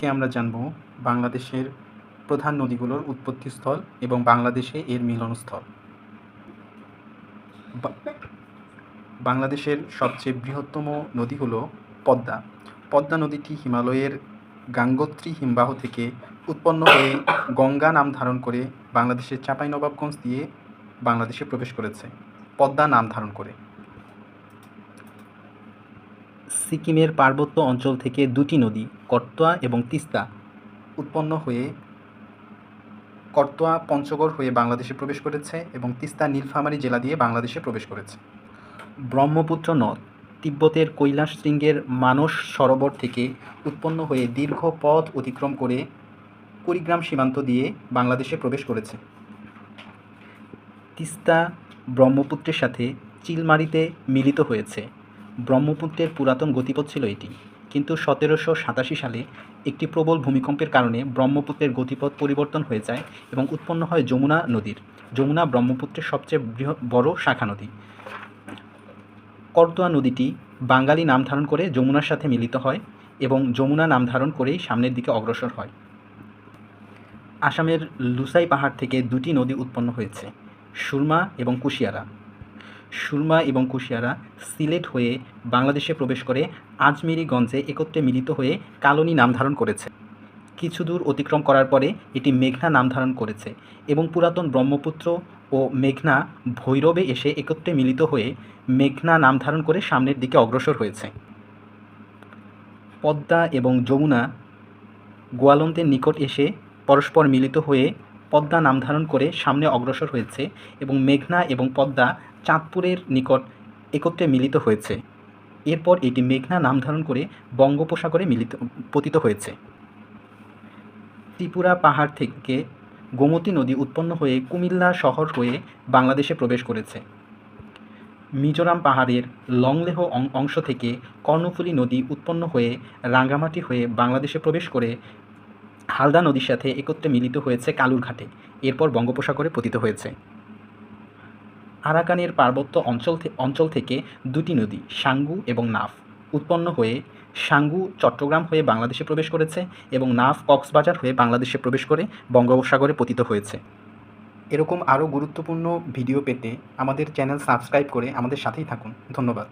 আজকে আমরা জানব বাংলাদেশের প্রধান নদীগুলোর উৎপত্তিস্থল এবং বাংলাদেশে এর মিলনস্থল। বাংলাদেশের সবচেয়ে বৃহত্তম নদী হল পদ্মা। পদ্মা নদীটি হিমালয়ের গাঙ্গোত্রী হিমবাহ থেকে উৎপন্ন হয়ে গঙ্গা নাম ধারণ করে বাংলাদেশের চাঁপাইনবাবগঞ্জ দিয়ে বাংলাদেশে প্রবেশ করেছে পদ্মা নাম ধারণ করে। সিকিমের পার্বত্য অঞ্চল থেকে দুটি নদী করতোয়া এবং তিস্তা উৎপন্ন হয়ে করতোয়া পঞ্চগড় হয়ে বাংলাদেশে প্রবেশ করেছে এবং তিস্তা নীলফামারী জেলা দিয়ে বাংলাদেশে প্রবেশ করেছে। ব্রহ্মপুত্র নদ তিব্বতের কৈলাস শৃঙ্গের মানস সরোবর থেকে উৎপন্ন হয়ে দীর্ঘ পথ অতিক্রম করে কুড়িগ্রাম সীমান্ত দিয়ে বাংলাদেশে প্রবেশ করেছে। তিস্তা ব্রহ্মপুত্রের সাথে চিলমারিতে মিলিত হয়েছে। ব্রহ্মপুত্রের পুরাতন গতিপথ ছিল এটি, কিন্তু 1787 সালে একটি প্রবল ভূমিকম্পের কারণে ব্রহ্মপুত্রের গতিপথ পরিবর্তন হয়ে যায় এবং উৎপন্ন হয় যমুনা নদীর। যমুনা ব্রহ্মপুত্রের সবচেয়ে বড় শাখা নদী। করতোয়া নদীটি বাঙালি নাম ধারণ করে যমুনার সাথে মিলিত হয় এবং যমুনা নাম ধারণ করেই সামনের দিকে অগ্রসর হয়। আসামের লুসাই পাহাড় থেকে দুটি নদী উৎপন্ন হয়েছে, সুরমা এবং কুশিয়ারা। সুরমা এবং কুশিয়ারা সিলেট হয়ে বাংলাদেশে প্রবেশ করে আজমেরীগঞ্জে একত্রে মিলিত হয়ে কালনী নাম ধারণ করেছে। কিছু দূর অতিক্রম করার পরে এটি মেঘনা নাম ধারণ করেছে এবং পুরাতন ব্রহ্মপুত্র ও মেঘনা ভৈরবে এসে একত্রে মিলিত হয়ে মেঘনা নাম ধারণ করে সামনের দিকে অগ্রসর হয়েছে। পদ্মা এবং যমুনা গোয়ালন্দের নিকট এসে পরস্পর মিলিত হয়ে পদ্মা নাম ধারণ করে সামনে অগ্রসর হয়েছে এবং মেঘনা এবং পদ্মা চাঁদপুরের নিকট একত্রে মিলিত হয়েছে। এরপর এটি মেঘনা নাম ধারণ করে বঙ্গোপসাগরে পতিত হয়েছে। ত্রিপুরা পাহাড় থেকে গোমতী নদী উৎপন্ন হয়ে কুমিল্লা শহর হয়ে বাংলাদেশে প্রবেশ করেছে। মিজোরাম পাহাড়ের লংলেহ অংশ থেকে কর্ণফুলী নদী উৎপন্ন হয়ে রাঙ্গামাটি হয়ে বাংলাদেশে প্রবেশ করে হালদা নদীর সাথে একত্রে মিলিত হয়েছে কালুরঘাটে, এরপর বঙ্গোপসাগরে পতিত হয়েছে। আরাকানের পার্বত্য অঞ্চল থেকে দুটি নদী সাঙ্গু এবং নাফ উৎপন্ন হয়ে সাঙ্গু চট্টগ্রাম হয়ে বাংলাদেশে প্রবেশ করেছে এবং নাফ কক্সবাজার হয়ে বাংলাদেশে প্রবেশ করে বঙ্গোপসাগরে পতিত হয়েছে। এরকম আরও গুরুত্বপূর্ণ ভিডিও পেতে আমাদের চ্যানেল সাবস্ক্রাইব করে আমাদের সাথেই থাকুন। ধন্যবাদ।